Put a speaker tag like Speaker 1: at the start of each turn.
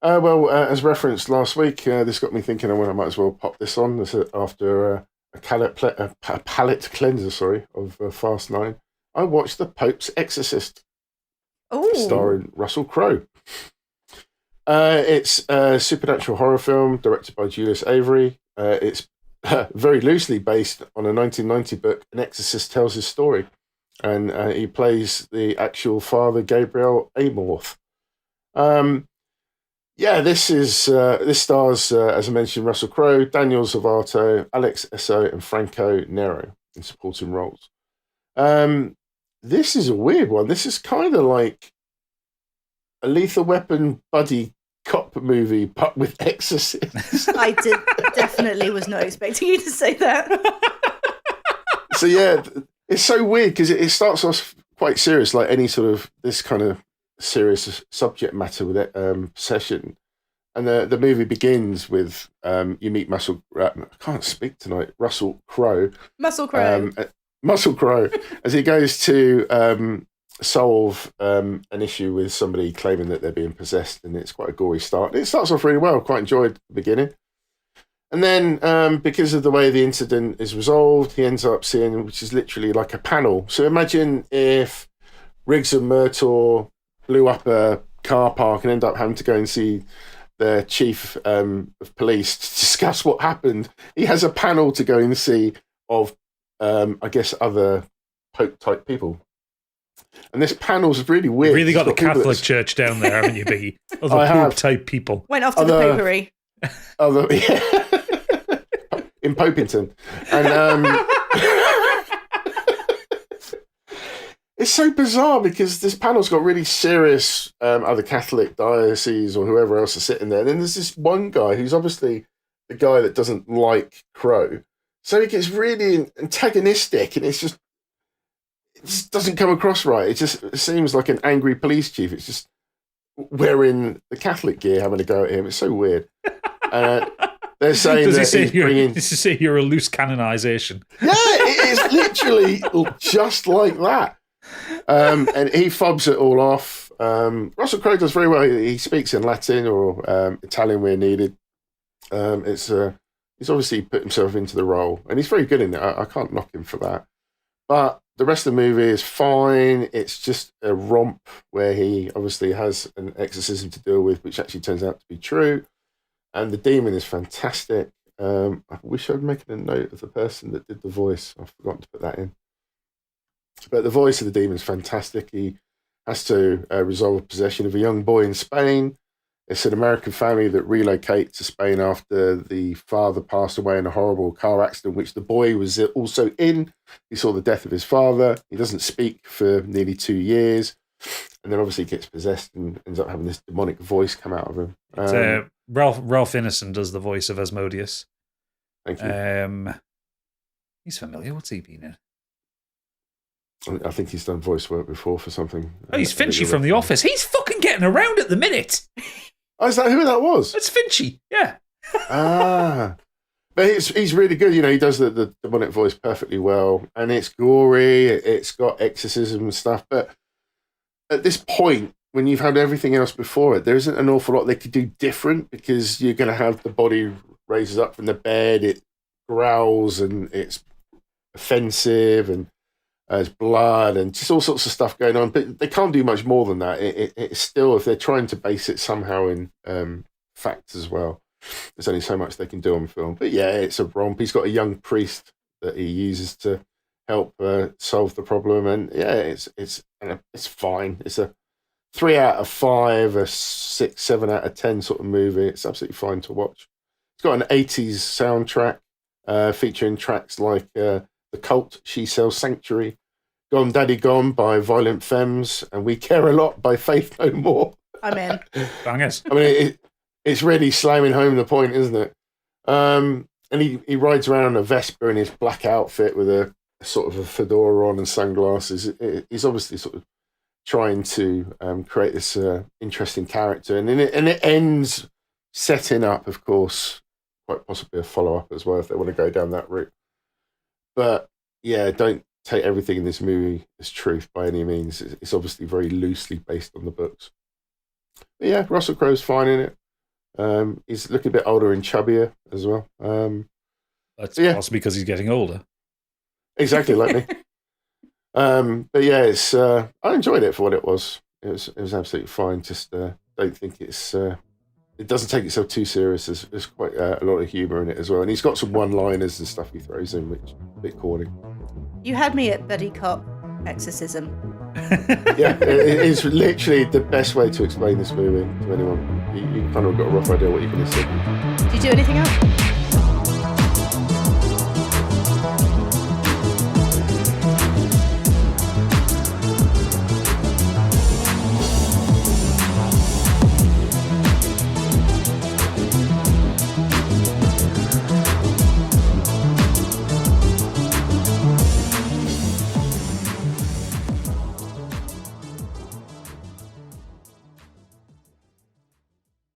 Speaker 1: As referenced last week, this got me thinking, I might as well pop this on after a palate cleanser, of Fast 9. I watched The Pope's Exorcist, starring Russell Crowe. It's a supernatural horror film directed by Julius Avery. It's very loosely based on a 1990 book, An Exorcist Tells His Story. And he plays the actual Father Gabriel Amorth. This stars, as I mentioned, Russell Crowe, Daniel Zavato, Alex Esso, and Franco Nero in supporting roles. This is a weird one. This is kind of like a Lethal Weapon buddy cop movie, but with exorcists.
Speaker 2: Definitely was not expecting you to say that.
Speaker 1: So yeah, it's so weird because it starts off quite serious, like any sort of this kind of serious subject matter with it, session, and the movie begins with you meet I can't speak tonight. Russell Crowe.
Speaker 2: Muscle Crowe.
Speaker 1: Muscle Crowe, as he goes to solve an issue with somebody claiming that they're being possessed, and it's quite a gory start. It starts off really well. Quite enjoyed the beginning. And then, because of the way the incident is resolved, he ends up seeing, which is literally like a panel. So imagine if Riggs and Murtaugh blew up a car park and end up having to go and see the chief of police to discuss what happened. He has a panel to go and see of, I guess, other Pope-type people. And this panel's really weird.
Speaker 3: You've really got the Catholic Church down there, haven't you, Biggie? Other Pope-type people.
Speaker 2: Went off to the popery.
Speaker 1: In Popington. And it's so bizarre because this panel's got really serious other Catholic dioceses or whoever else is sitting there. And then there's this one guy who's obviously the guy that doesn't like Crowe. So he gets really antagonistic, and it just doesn't come across right. It seems like an angry police chief. It's just wearing the Catholic gear, having a go at him. It's so weird. They're saying
Speaker 3: does he say you're a loose canonization?
Speaker 1: Yeah, it is literally just like that. And he fobs it all off. Russell Crowe does very well. He speaks in Latin or Italian where needed. He's obviously put himself into the role, and he's very good in it. I can't knock him for that. But the rest of the movie is fine. It's just a romp where he obviously has an exorcism to deal with, which actually turns out to be true. And the demon is fantastic. I wish I'd made a note of the person that did the voice. I've forgotten to put that in. But the voice of the demon is fantastic. He has to resolve possession of a young boy in Spain. It's an American family that relocates to Spain after the father passed away in a horrible car accident, which the boy was also in. He saw the death of his father. He doesn't speak for nearly 2 years. And then obviously gets possessed and ends up having this demonic voice come out of him.
Speaker 3: Ralph Ineson does the voice of Asmodeus.
Speaker 1: Thank you.
Speaker 3: He's familiar. What's he been in?
Speaker 1: I think he's done voice work before for something.
Speaker 3: Oh, he's Finchy from The Office. He's fucking getting around at the minute.
Speaker 1: Oh, is that who that was?
Speaker 3: That's Finchy, yeah.
Speaker 1: But he's really good. He does the demonic voice perfectly well. And it's gory. It's got exorcism and stuff. But at this point, when you've had everything else before it, there isn't an awful lot they could do different, because you're going to have the body raises up from the bed, it growls, and it's offensive, and there's blood, and just all sorts of stuff going on. But they can't do much more than that. It's still, if they're trying to base it somehow in fact as well, there's only so much they can do on film. But yeah, it's a romp. He's got a young priest that he uses to help solve the problem, and yeah, it's fine. It's a 3 out of 5, a 6, 7 out of 10 sort of movie. It's absolutely fine to watch. It's got an 80s soundtrack featuring tracks like The Cult, She Sells Sanctuary, Gone Daddy Gone by Violent Femmes, and We Care a Lot by Faith No More.
Speaker 2: I'm in.
Speaker 3: Bangers.
Speaker 1: I mean, it's really slamming home the point, isn't it? And he rides around in a Vespa in his black outfit with a sort of a fedora on and sunglasses. He's obviously sort of trying to create this interesting character, and it ends setting up, of course, quite possibly a follow-up as well if they want to go down that route. But yeah, don't take everything in this movie as truth by any means. It's obviously very loosely based on the books. But yeah, Russell Crowe's fine in it. He's looking a bit older and chubbier as well.
Speaker 3: That's
Speaker 1: yeah.
Speaker 3: possibly because he's getting older.
Speaker 1: Exactly like me. But yeah, it's I enjoyed it for what it was. It was absolutely fine. Just don't think it doesn't take itself too serious. There's quite a lot of humour in it as well, and he's got some one-liners and stuff he throws in, which is a bit corny.
Speaker 2: You had me at buddy cop exorcism.
Speaker 1: Yeah, it is literally the best way to explain this movie to anyone. You kind of got a rough idea what you're going to see.
Speaker 2: Do you do anything else?